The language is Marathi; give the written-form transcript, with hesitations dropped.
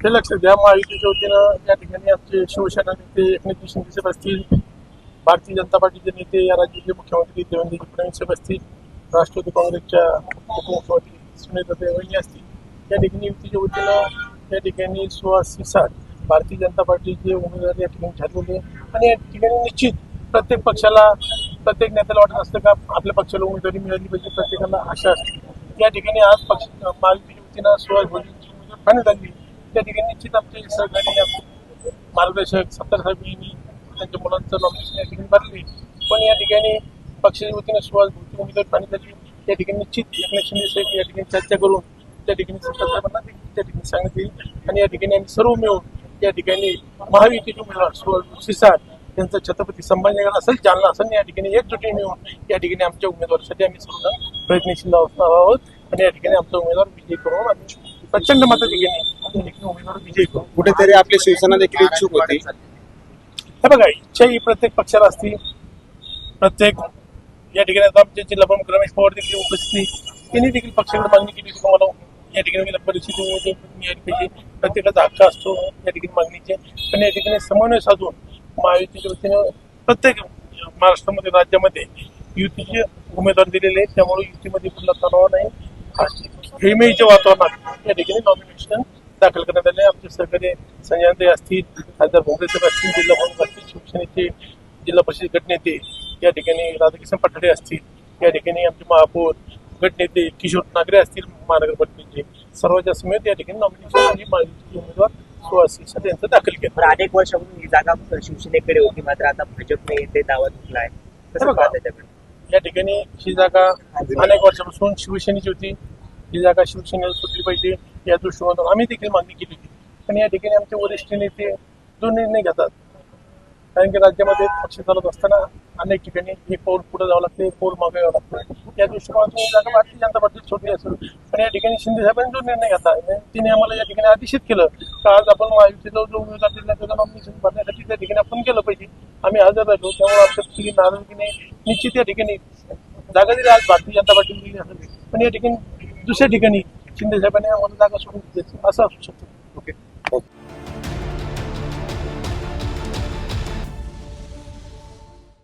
हे लक्षात घ्या, महायुतीच्या वतीनं या ठिकाणी आमचे शिवसेना नेते एकनाथ शिंदे साहेब असतील, भारतीय जनता पार्टीचे नेते या राज्याचे मुख्यमंत्री देवेंद्र फडणवीस साहेब असतील, राष्ट्रवादी काँग्रेसच्या उपमुख्यमंत्री सुनीता वहिनी असतील, या ठिकाणी युतीच्या वतीनं या ठिकाणी सुहास सिसाट भारतीय जनता पार्टीचे उमेदवार या ठिकाणी ठरलेले आणि या ठिकाणी निश्चित प्रत्येक पक्षाला प्रत्येक नेत्याला वाटत असतं का आपल्या पक्षाला उमेदवारी मिळाली पाहिजे, प्रत्येकाला आशा असते. या ठिकाणी आज पक्ष महायुतीच्या वतीनं सुहास भोजेंची उमेदवार फायनल झाली. त्या ठिकाणी निश्चित आमचे सहकारी आमचे मार्गदर्शक सत्तार साहेब यांनी त्यांच्या मुलांचं नॉमिनेशन या ठिकाणी भरले. पण या ठिकाणी पक्षाच्या वतीनं सुहास भोजे उमेदवार फायनल झाली. या ठिकाणी निश्चित एकनाथ शिंदे साहेब या ठिकाणी चर्चा करून त्या ठिकाणी सत्तार साहेबांना त्या ठिकाणी सांगण्यात येईल आणि या ठिकाणी आम्ही सर्व मिळून या ठिकाणी महायुतीचे उमेदवार सुहास सिसाट त्यांचं छत्रपती संभाजीनगर असेल, जालना असेल, या ठिकाणी एकजुटी मिळून या ठिकाणी आमच्या उमेदवारासाठी आम्ही सर्वजण प्रयत्नशील आहोत आणि या ठिकाणी आमचा उमेदवार विजयी करून आम्ही प्रचंड मताधिक्याने उमेदवार विजयी करू. कुठेतरी आपली शिवसेना देखील इच्छुक होती. हे बघा, इच्छा ही प्रत्येक पक्षाला असते. प्रत्येक या ठिकाणी आता आमचे जिल्हा प्रमुख रमेश पवार देखील उपस्थिती त्यांनी देखील पक्षाकडे मागणी केली होती, मला या ठिकाणी परिस्थिती मिळाली पाहिजे. प्रत्येकाचा हक्क असतो या ठिकाणी मागणीचे. पण या ठिकाणी समन्वय साधून महायुतीच्या वतीनं प्रत्येक महाराष्ट्रामध्ये राज्यामध्ये युतीचे उमेदवार दिलेले आहेत. त्यामुळे युतीमध्ये कुठला तणाव नाही. हेमेच्या वातावरणात या ठिकाणी नॉमिनेशन दाखल करण्यात आले. आमचे सहकारी संजय असतील, खासदार भोंगरे साहेब असतील, जिल्हा प्रमुख असतील, शिवसेनेचे जिल्हा परिषद गटनेते या ठिकाणी राधाकिशन पठाडे असतील, या ठिकाणी आमचे महापौर गटनेते किशोर नागरे असतील, महानगरपालिकेचे सर्वांच्या समेत या ठिकाणी नॉमिनेशन आणि महायुतीचे उमेदवार सुहास सिसाट यांचं दाखल केलं. अनेक वर्षापासून ही जागा शिवसेनेकडे होती, मात्र आता भाजपने ते दावा धुतला आहे. कसं पाहता त्याच्याकडे? या ठिकाणी ही जागा अनेक वर्षापासून शिवसेनेची होती. ही जागा शिवसेनेला सुटली पाहिजे या दृष्टिकोनातून आम्ही देखील मागणी केली होती. पण या ठिकाणी आमचे वरिष्ठ नेते जो निर्णय घेतात, कारण की राज्यामध्ये पक्ष चालत असताना अनेक ठिकाणी एक पाऊल पुढे जावं लागतं, एक पाऊल मागे यावं लागतं. या दृष्टिकोनातून ही जागा भारतीय जनता पार्टीत सोडली असेल. पण या ठिकाणी शिंदे साहेबांनी जो निर्णय घेतला तिने आम्हाला या ठिकाणी आदेशित केलं का आज आपण महायुतीचा जो उमेदवार दिला त्याचं नॉमिनेशन भरण्यासाठी त्या ठिकाणी आपण केलं पाहिजे. आम्ही हजर राहिलो. त्यामुळे आमच्या नाराजगीने निश्चित या ठिकाणी जागा जरी आज भारतीय जनता पार्टीने दिली असेल, पण या ठिकाणी दुसऱ्या ठिकाणी शिंदे साहेबांनी आम्हाला जागा सोडून दिली असं असू शकतं. ओके.